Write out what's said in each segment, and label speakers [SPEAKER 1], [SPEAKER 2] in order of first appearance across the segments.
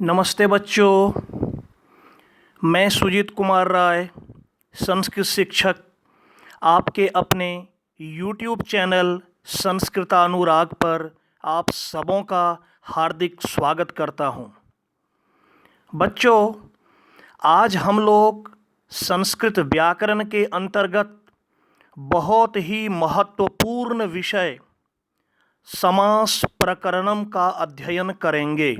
[SPEAKER 1] नमस्ते बच्चों, मैं सुजीत कुमार राय, संस्कृत शिक्षक, आपके अपने YouTube चैनल संस्कृतानुराग पर आप सबों का हार्दिक स्वागत करता हूं। बच्चों, आज हम लोग संस्कृत व्याकरण के अंतर्गत बहुत ही महत्वपूर्ण विषय समास प्रकरणम का अध्ययन करेंगे।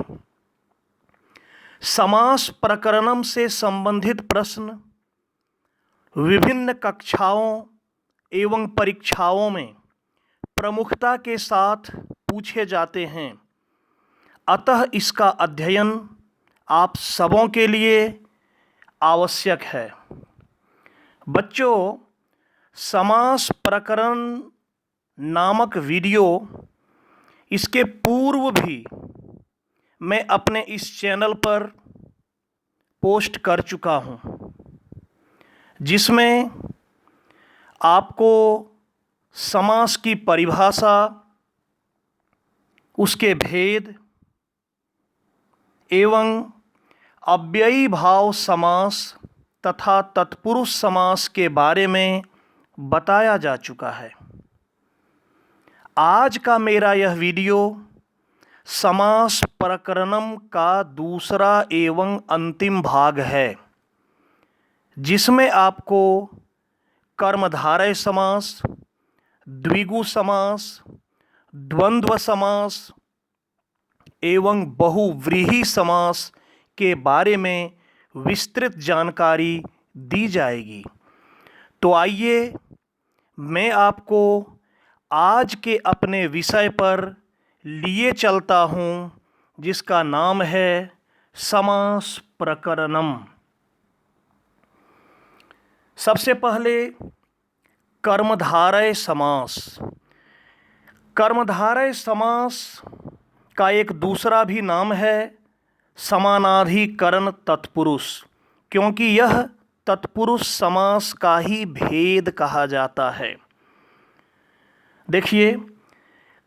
[SPEAKER 1] समास प्रकरणम से संबंधित प्रश्न विभिन्न कक्षाओं एवं परीक्षाओं में प्रमुखता के साथ पूछे जाते हैं, अतः इसका अध्ययन आप सबों के लिए आवश्यक है। बच्चों, समास प्रकरण नामक वीडियो इसके पूर्व भी मैं अपने इस चैनल पर पोस्ट कर चुका हूं, जिसमें आपको समास की परिभाषा, उसके भेद एवं अव्ययी भाव समास तथा तत्पुरुष समास के बारे में बताया जा चुका है। आज का मेरा यह वीडियो समास प्रकरणम का दूसरा एवं अंतिम भाग है, जिसमें आपको कर्मधारय समास, द्विगु समास, द्वंद्व समास एवं बहुव्रीहि समास के बारे में विस्तृत जानकारी दी जाएगी। तो आइए मैं आपको आज के अपने विषय पर लिए चलता हूँ, जिसका नाम है समास प्रकरणम। सबसे पहले कर्मधारय समास। कर्मधारय समास का एक दूसरा भी नाम है समानाधिकरण तत्पुरुष, क्योंकि यह तत्पुरुष समास का ही भेद कहा जाता है। देखिए,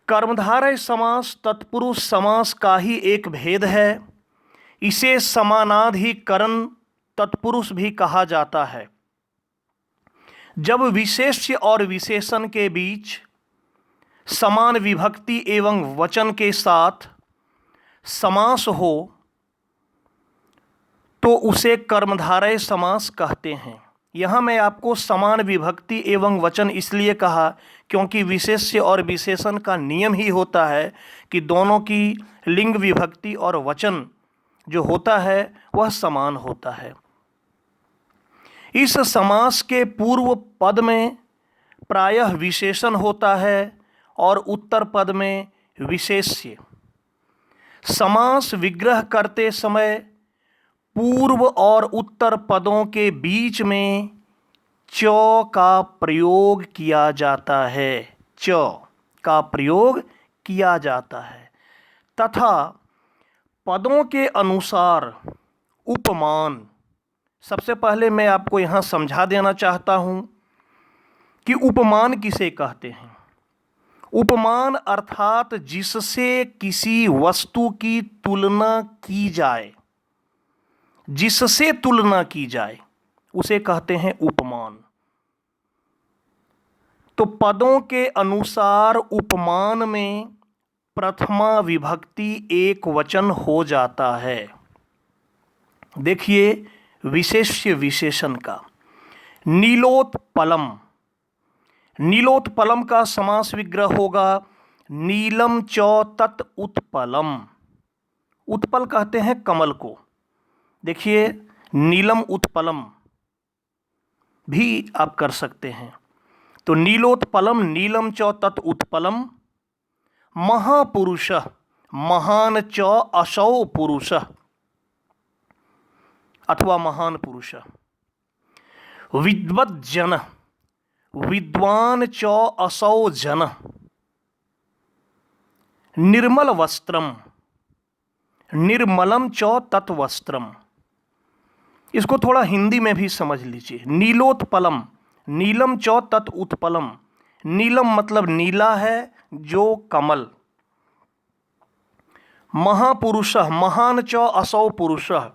[SPEAKER 1] कर्मधारय समास तत्पुरुष समास का ही एक भेद है। इसे समानाधिकरण तत्पुरुष भी कहा जाता है। जब विशेष्य और विशेषण के बीच समान विभक्ति एवं वचन के साथ समास हो तो उसे कर्मधारय समास कहते हैं। यहाँ मैं आपको समान विभक्ति एवं वचन इसलिए कहा क्योंकि विशेष्य और विशेषण का नियम ही होता है कि दोनों की लिंग विभक्ति और वचन जो होता है वह समान होता है। इस समास के पूर्व पद में प्रायः विशेषण होता है और उत्तर पद में विशेष्य। समास विग्रह करते समय पूर्व और उत्तर पदों के बीच में च का प्रयोग किया जाता है। च का प्रयोग किया जाता है तथा पदों के अनुसार उपमान। सबसे पहले मैं आपको यहाँ समझा देना चाहता हूँ कि उपमान किसे कहते हैं। उपमान अर्थात जिससे किसी वस्तु की तुलना की जाए, जिससे तुलना की जाए उसे कहते हैं उपमान। तो पदों के अनुसार उपमान में प्रथमा विभक्ति एक वचन हो जाता है। देखिए विशेष्य विशेषण का। नीलोत्पलम। नीलोत्पलम का समास विग्रह होगा नीलम च तत् उत्पलम। उत्पल कहते हैं कमल को। देखिए नीलम उत्पलम भी आप कर सकते हैं। तो नीलोत्पलम, नीलम च तत् उत्पलम। महापुरुष, महान च असौ पुरुष अथवा महान पुरुष। विद्वज्जन, विद्वान च असौ जन। निर्मल वस्त्रम, निर्मलम च तत् वस्त्रम। इसको थोड़ा हिंदी में भी समझ लीजिए। नीलोत्पलम, नीलम च तत् उत्पलम। नीलम मतलब नीला है जो कमल। महापुरुषः महान च असौ पुरुषः,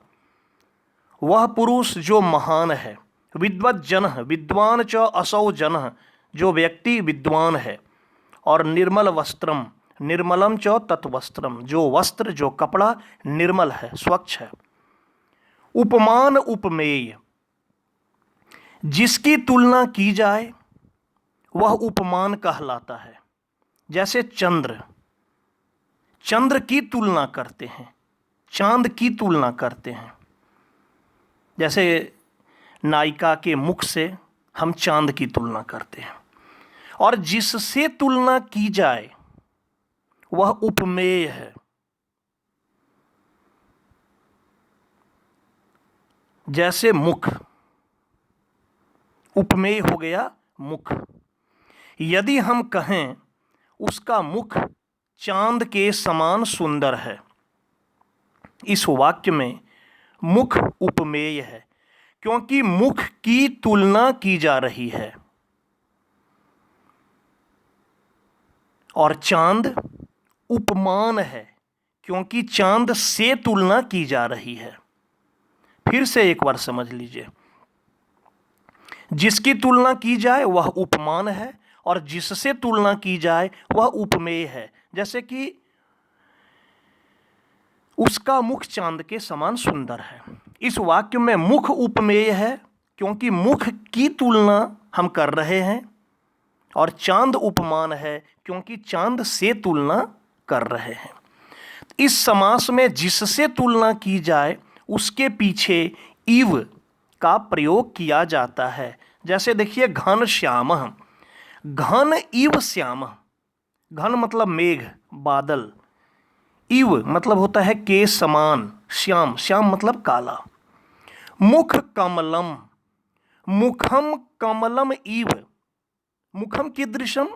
[SPEAKER 1] वह पुरुष जो महान है। विद्वज्जनः विद्वान च असौ जनः, जो व्यक्ति विद्वान है। और निर्मल वस्त्रम निर्मलम च तत्वस्त्रम, जो वस्त्र जो कपड़ा निर्मल है, स्वच्छ है। उपमान उपमेय, जिसकी तुलना की जाए वह उपमान कहलाता है। जैसे चंद्र, चंद्र की तुलना करते हैं, चांद की तुलना करते हैं। जैसे नायिका के मुख से हम चांद की तुलना करते हैं। और जिससे तुलना की जाए वह उपमेय है। जैसे मुख, उपमेय हो गया मुख। यदि हम कहें उसका मुख चांद के समान सुंदर है, इस वाक्य में मुख उपमेय है, क्योंकि मुख की तुलना की जा रही है। और चांद उपमान है, क्योंकि चांद से तुलना की जा रही है। फिर से एक बार समझ लीजिए, जिसकी तुलना की जाए वह उपमान है, और जिससे तुलना की जाए वह उपमेय है। जैसे कि उसका मुख चांद के समान सुंदर है। इस वाक्य में मुख उपमेय है, क्योंकि मुख की तुलना हम कर रहे हैं, और चांद उपमान है, क्योंकि चांद से तुलना कर रहे हैं। इस समास में जिससे तुलना की जाए उसके पीछे इव का प्रयोग किया जाता है। जैसे देखिए, घन श्याम, घन इव श्याम। घन मतलब मेघ, बादल। इव मतलब होता है के समान। श्याम, श्याम मतलब काला। मुख कमलम, मुखम कमलम इव। मुखम कीदृशम,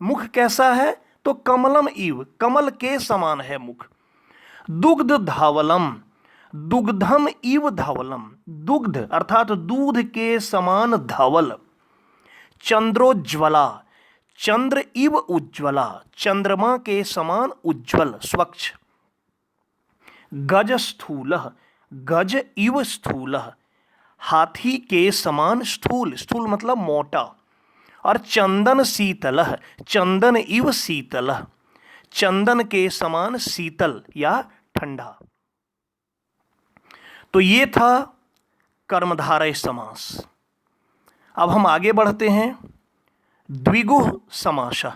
[SPEAKER 1] मुख कैसा है, तो कमलम इव, कमल के समान है मुख। दुग्ध धावलम, दुग्धम इव धवलम। दुग्ध अर्थात दूध के समान धवल। चंद्रोज्ज्वला, चंद्र इव उज्ज्वला, चंद्रमा के समान उज्ज्वल, स्वच्छ। गज स्थूलः, गज इव स्थूलः, हाथी के समान स्थूल। स्थूल मतलब मोटा। और चंदन शीतलः, चंदन इव शीतलः, चंदन के समान शीतल या ठंडा। तो ये था कर्मधारय समास। अब हम आगे बढ़ते हैं। द्विगुः समासः,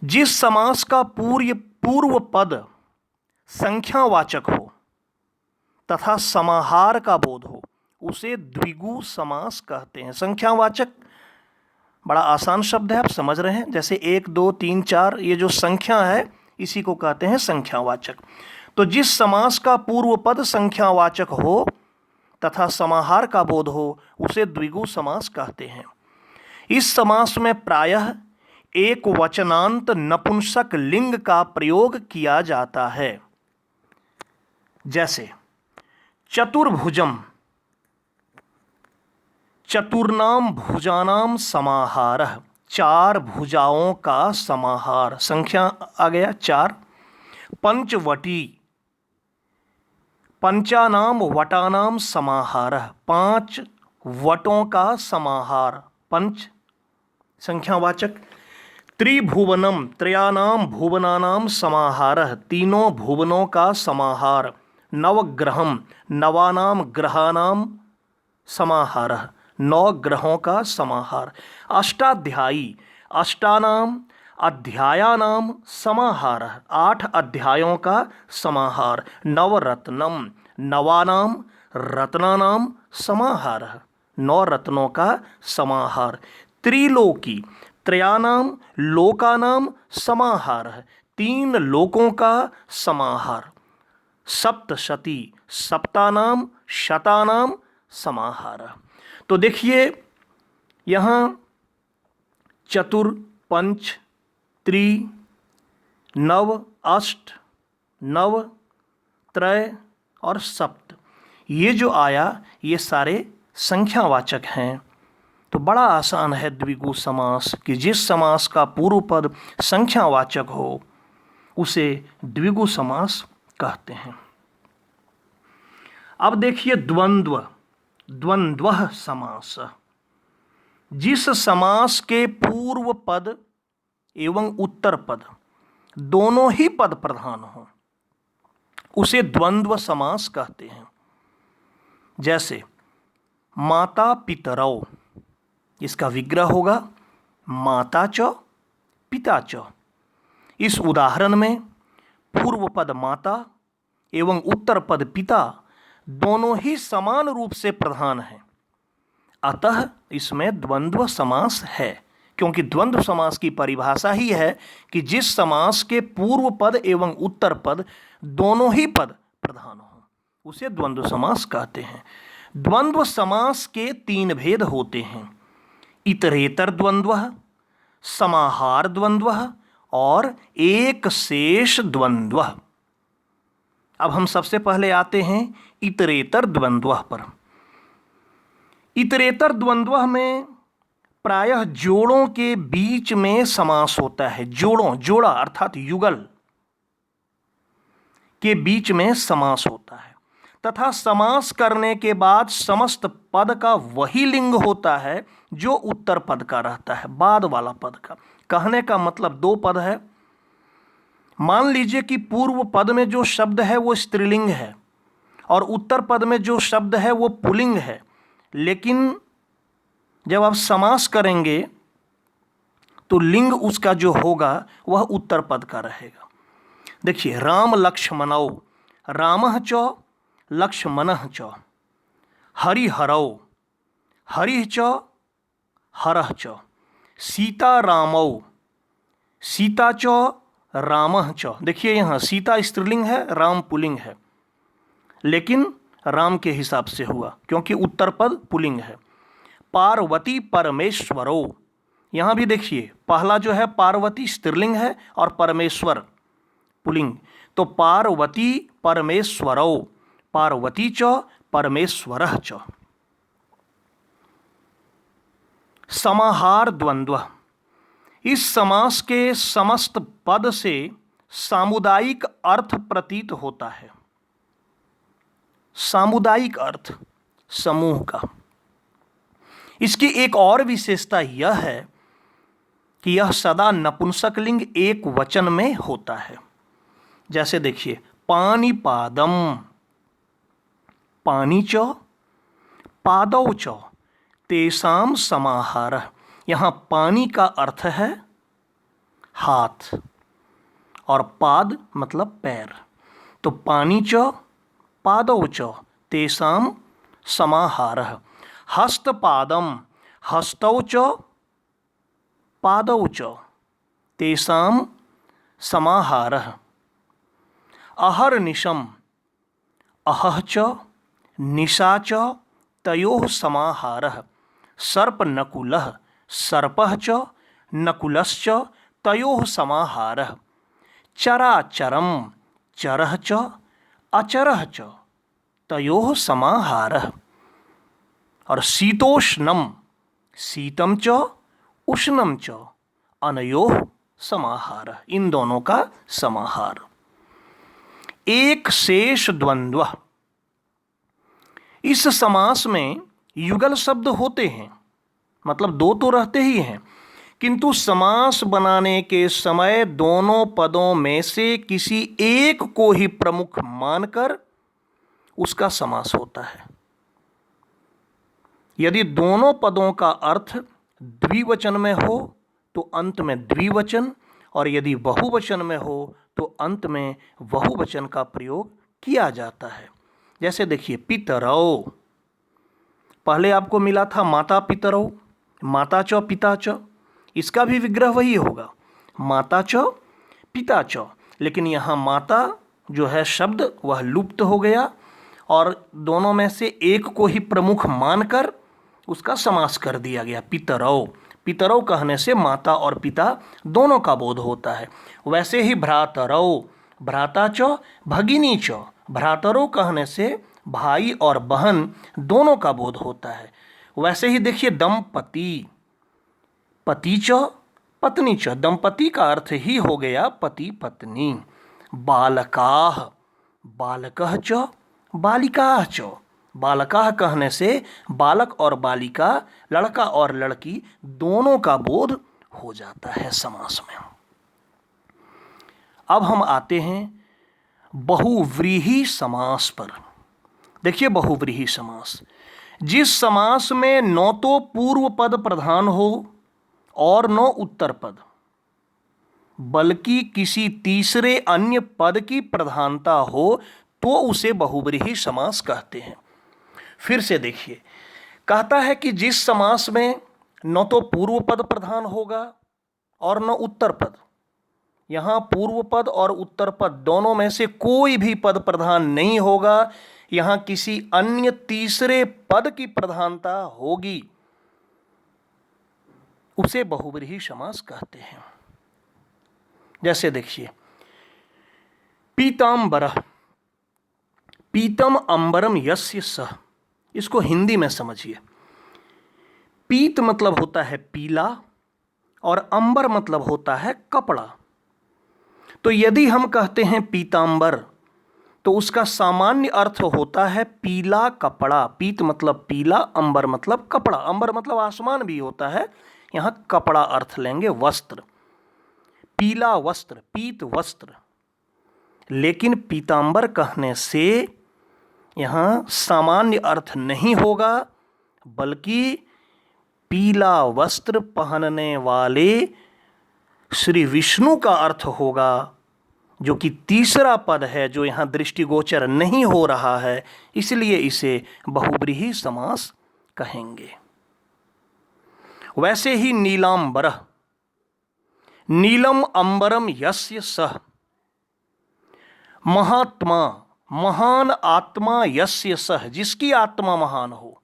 [SPEAKER 1] जिस समास का पूर्व पद संख्यावाचक हो तथा समाहार का बोध हो उसे द्विगु समास कहते हैं। संख्यावाचक बड़ा आसान शब्द है, आप समझ रहे हैं। जैसे 1, 2, 3, 4 ये जो संख्या है इसी को कहते हैं संख्यावाचक। तो जिस समास का पूर्व पद संख्यावाचक हो तथा समाहार का बोध हो उसे द्विगु समास कहते हैं। इस समास में प्रायः एक वचनांत नपुंसक लिंग का प्रयोग किया जाता है। जैसे चतुर्भुजम, चतुर्नाम भुजानाम समाहारः, 4 भुजाओं का समाहार। संख्या आ गया 4। पंचवटी, पंचानाम वटानाम समाहारः, 5 वटों का समाहार। पंच संख्यावाचक। त्रिभुवनम, त्रयानाम भुवनानाम समाहारः, 3 भुवनों का समाहार। नवग्रहम, नवानाम ग्रहानाम समाहारः, 9 ग्रहों का समाहार। अष्टाध्यायी, अष्टानाम अध्यायानाम समाहारः, 8 अध्यायों का समाहार। नवरत्नम, नवानाम रत्नानाम समाहारः, 9 रत्नों का समाहार। त्रिलोकी, त्रयानाम लोकानाम समाहारः, 3 लोकों का समाहार। सप्तशती, सप्तानाम शतानाम समाहारः। तो देखिए यहाँ चतुर, पंच, त्रि, नव, अष्ट, नव, त्रय और सप्त, ये जो आया ये सारे संख्यावाचक हैं। तो बड़ा आसान है द्विगु समास कि जिस समास का पूर्व पद संख्यावाचक हो उसे द्विगु समास कहते हैं। अब देखिए द्वंद्व, द्वंद्वः समास। जिस समास के पूर्व पद एवं उत्तर पद दोनों ही पद प्रधान हो उसे द्वंद्व समास कहते हैं। जैसे माता पितरौ, इसका विग्रह होगा माता च पिता च। इस उदाहरण में पूर्व पद माता एवं उत्तर पद पिता दोनों ही समान रूप से प्रधान हैं, अतः इसमें द्वंद्व समास है। क्योंकि द्वंद्व समास की परिभाषा ही है कि जिस समास के पूर्व पद एवं उत्तर पद दोनों ही पद प्रधान हो उसे द्वंद्व समास कहते हैं। द्वंद्व समास के 3 भेद होते हैं, इतरेतर द्वंद्वः, समाहार द्वंद्वः और एक शेष द्वंद्वः। अब हम सबसे पहले आते हैं इतरेतर द्वंद्वः पर। इतरेतर द्वंद्वः में प्रायः जोड़ों के बीच में समास होता है। जोड़ा अर्थात युगल के बीच में समास होता है तथा समास करने के बाद समस्त पद का वही लिंग होता है जो उत्तर पद का रहता है, बाद वाला पद का। कहने का मतलब 2 पद है। मान लीजिए कि पूर्व पद में जो शब्द है वो स्त्रीलिंग है और उत्तर पद में जो शब्द है वो पुल्लिंग है, लेकिन जब आप समास करेंगे तो लिंग उसका जो होगा वह उत्तर पद का रहेगा। देखिए राम लक्ष्मणौ, रामः च लक्ष्मणः च, हरिहरौ, हरिः च हरः च, सीता रामौ, सीता च रामः च। देखिए यहाँ सीता स्त्रीलिंग है, राम पुल्लिंग है, लेकिन राम के हिसाब से हुआ क्योंकि उत्तर पद पुल्लिंग है। पार्वती परमेश्वरो, यहाँ भी देखिए पहला जो है पार्वती स्त्रीलिंग है और परमेश्वर पुल्लिंग, तो पार्वती परमेश्वरो, पार्वती च परमेश्वरः च। समाहार द्वंद्व, इस समास के समस्त पद से सामुदायिक अर्थ प्रतीत होता है। सामुदायिक अर्थ समूह का। इसकी एक और विशेषता यह है कि यह सदा नपुंसकलिंग एक वचन में होता है। जैसे देखिए पानीपादम, पानी च पादौ च तेषां समाहारः। यहाँ पानी का अर्थ है हाथ और पाद मतलब पैर, तो पानी च पादौ च तेषां समाहारः। हस्तपादम, हस्तौ च पादौ च तेषां समाहारः। अहर्निशम, अहः च निशा च तयोः समाहारः। सर्पनकुलः, सर्पः च नकुलश्च तयोः समाहारः। चराचरम, चरः च अचरः च तयोः समाहारः। और शीतोष्णम, शीतम च उष्णम च अनयोः समाहारः। इन दोनों का समाहार। एक शेष द्वंद्व, इस समास में युगल शब्द होते हैं, मतलब 2 तो रहते ही हैं, किंतु समास बनाने के समय दोनों पदों में से किसी एक को ही प्रमुख मानकर उसका समास होता है। यदि दोनों पदों का अर्थ द्विवचन में हो तो अंत में द्विवचन, और यदि बहुवचन में हो तो अंत में बहुवचन का प्रयोग किया जाता है। जैसे देखिए पितरौ, पहले आपको मिला था माता पितरौ, माता च पिता च, इसका भी विग्रह वही होगा माता च पिता च, लेकिन यहाँ माता जो है शब्द वह लुप्त हो गया और दोनों में से एक को ही प्रमुख मानकर उसका समास कर दिया गया पितरौ। पितरौ कहने से माता और पिता दोनों का बोध होता है। वैसे ही भ्रातरौ, भ्राता च भगिनी च, भ्रातरौ कहने से भाई और बहन दोनों का बोध होता है। वैसे ही देखिए दंपति, पति च पत्नी च, दंपति का अर्थ ही हो गया पति पत्नी। बालकाः, बालकः च, बालिकाः च। बालकाः कहने से बालक और बालिका, लड़का और लड़की दोनों का बोध हो जाता है समास में। अब हम आते हैं बहुव्रीहि समास पर। देखिए बहुव्रीहि समास, जिस समास में न तो पूर्व पद प्रधान हो और न उत्तर पद, बल्कि किसी तीसरे अन्य पद की प्रधानता हो, तो उसे बहुव्रीहि समास कहते हैं। फिर से देखिए, कहता है कि जिस समास में न तो पूर्व पद प्रधान होगा और न उत्तर पद, यहां पूर्व पद और उत्तर पद दोनों में से कोई भी पद प्रधान नहीं होगा, यहां किसी अन्य तीसरे पद की प्रधानता होगी, उसे बहुव्रीहि समास कहते हैं। जैसे देखिए, पीतांबरः, पीतम अंबरम यस्य सः। इसको हिंदी में समझिए। पीत मतलब होता है पीला और अंबर मतलब होता है कपड़ा। तो यदि हम कहते हैं पीतांबर, तो उसका सामान्य अर्थ होता है पीला कपड़ा। पीत मतलब पीला, अंबर मतलब कपड़ा। अंबर मतलब आसमान भी होता है, यहां कपड़ा अर्थ लेंगे, वस्त्र। पीला वस्त्र, पीत वस्त्र। लेकिन पीतांबर कहने से यहां सामान्य अर्थ नहीं होगा, बल्कि पीला वस्त्र पहनने वाले श्री विष्णु का अर्थ होगा, जो कि तीसरा पद है, जो यहां दृष्टिगोचर नहीं हो रहा है, इसलिए इसे बहुव्रीहि समास कहेंगे। वैसे ही नीलांबरः, नीलम अंबरम यस्य सः। महात्मा, महान आत्मा यस्य सः, जिसकी आत्मा महान हो।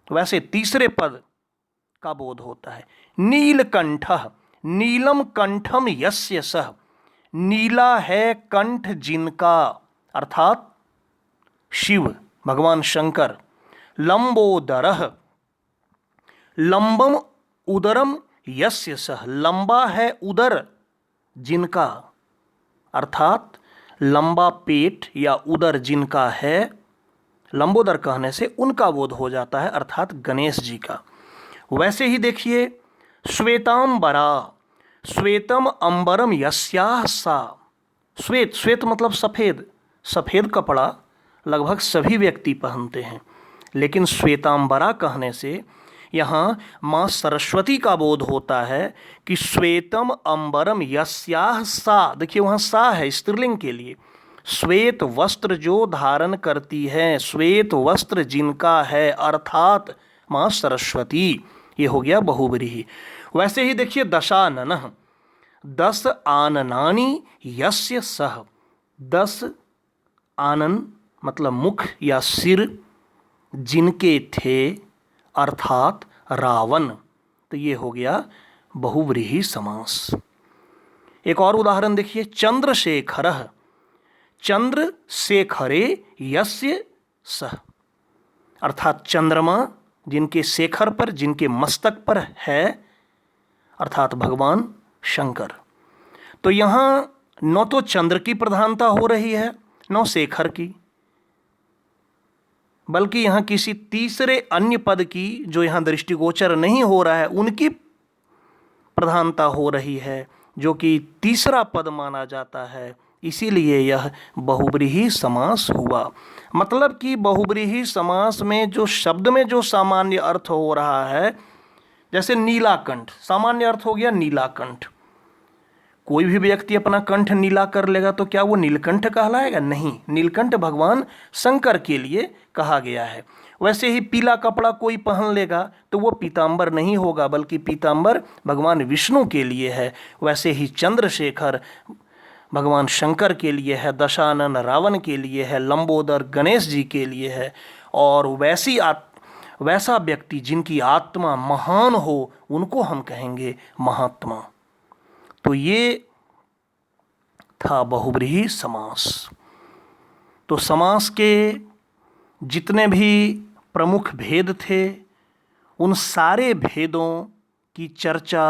[SPEAKER 1] वैसे तीसरे पद का बोध होता है। नीलकंठः, नीलम कंठम यस्य सः। नीला है कंठ जिनका, अर्थात शिव, भगवान शंकर। लंबोदरः, लंबम उदरम यस्य सः। लंबा है उदर जिनका, अर्थात लंबा पेट या उदर जिनका है, लंबोदर कहने से उनका बोध हो जाता है, अर्थात गणेश जी का। वैसे ही देखिए, श्वेतांबरा, श्वेतम अंबरम यस्याः सा। श्वेत, श्वेत मतलब सफेद, सफेद कपड़ा लगभग सभी व्यक्ति पहनते हैं, लेकिन श्वेतांबरा कहने से यहाँ माँ सरस्वती का बोध होता है कि श्वेतम अंबरम यस्याः सा। देखिए वहाँ सा है स्त्रीलिंग के लिए। श्वेत वस्त्र जो धारण करती है, श्वेत वस्त्र जिनका है, अर्थात माँ सरस्वती। ये हो गया बहुव्रीहि। वैसे ही देखिए दशाननः, दस आननानि यस्य सः। 10 आनन मतलब मुख या सिर जिनके थे, अर्थात रावण। तो ये हो गया बहुव्रीहि समास। एक और उदाहरण देखिए, चंद्रशेखरः, चंद्रशेखरे यस्य सः। अर्थात चंद्रमा जिनके शेखर पर, जिनके मस्तक पर है, अर्थात भगवान शंकर। तो यहाँ न तो चंद्र की प्रधानता हो रही है, न शेखर की, बल्कि यहाँ किसी तीसरे अन्य पद की, जो यहाँ दृष्टिगोचर नहीं हो रहा है, उनकी प्रधानता हो रही है, जो कि तीसरा पद माना जाता है। इसीलिए यह बहुव्रीहि समास हुआ। मतलब कि बहुव्रीहि समास में जो शब्द में जो सामान्य अर्थ हो रहा है, जैसे नीलाकंठ, सामान्य अर्थ हो गया नीलाकंठ। कोई भी व्यक्ति अपना कंठ नीला कर लेगा तो क्या वो नीलकंठ कहलाएगा? नहीं, नीलकंठ भगवान शंकर के लिए कहा गया है। वैसे ही पीला कपड़ा कोई पहन लेगा तो वो पीतांबर नहीं होगा, बल्कि पीतांबर भगवान विष्णु के लिए है। वैसे ही चंद्रशेखर भगवान शंकर के लिए है, दशानन रावण के लिए है, लंबोदर गणेश जी के लिए है। और वैसा व्यक्ति जिनकी आत्मा महान हो, उनको हम कहेंगे महात्मा। तो ये था बहुव्रीहि समास। तो समास के जितने भी प्रमुख भेद थे, उन सारे भेदों की चर्चा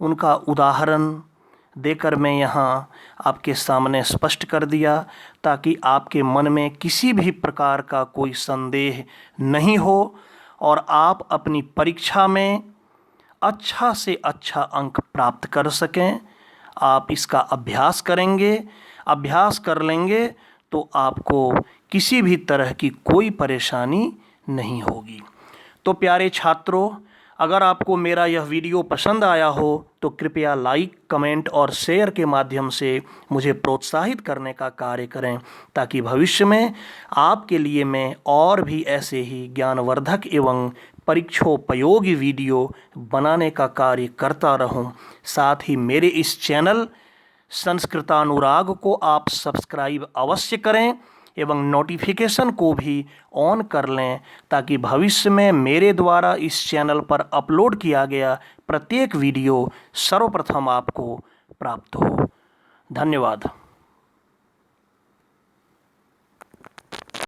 [SPEAKER 1] उनका उदाहरण देकर मैं यहाँ आपके सामने स्पष्ट कर दिया, ताकि आपके मन में किसी भी प्रकार का कोई संदेह नहीं हो और आप अपनी परीक्षा में अच्छा से अच्छा अंक प्राप्त कर सकें। आप इसका अभ्यास करेंगे, अभ्यास कर लेंगे तो आपको किसी भी तरह की कोई परेशानी नहीं होगी। तो प्यारे छात्रों, अगर आपको मेरा यह वीडियो पसंद आया हो तो कृपया लाइक, कमेंट और शेयर के माध्यम से मुझे प्रोत्साहित करने का कार्य करें, ताकि भविष्य में आपके लिए मैं और भी ऐसे ही ज्ञानवर्धक एवं परीक्षोपयोगी वीडियो बनाने का कार्य करता रहूं। साथ ही मेरे इस चैनल संस्कृतानुराग को आप सब्सक्राइब अवश्य करें एवं नोटिफिकेशन को भी ऑन कर लें, ताकि भविष्य में मेरे द्वारा इस चैनल पर अपलोड किया गया प्रत्येक वीडियो सर्वप्रथम आपको प्राप्त हो। धन्यवाद।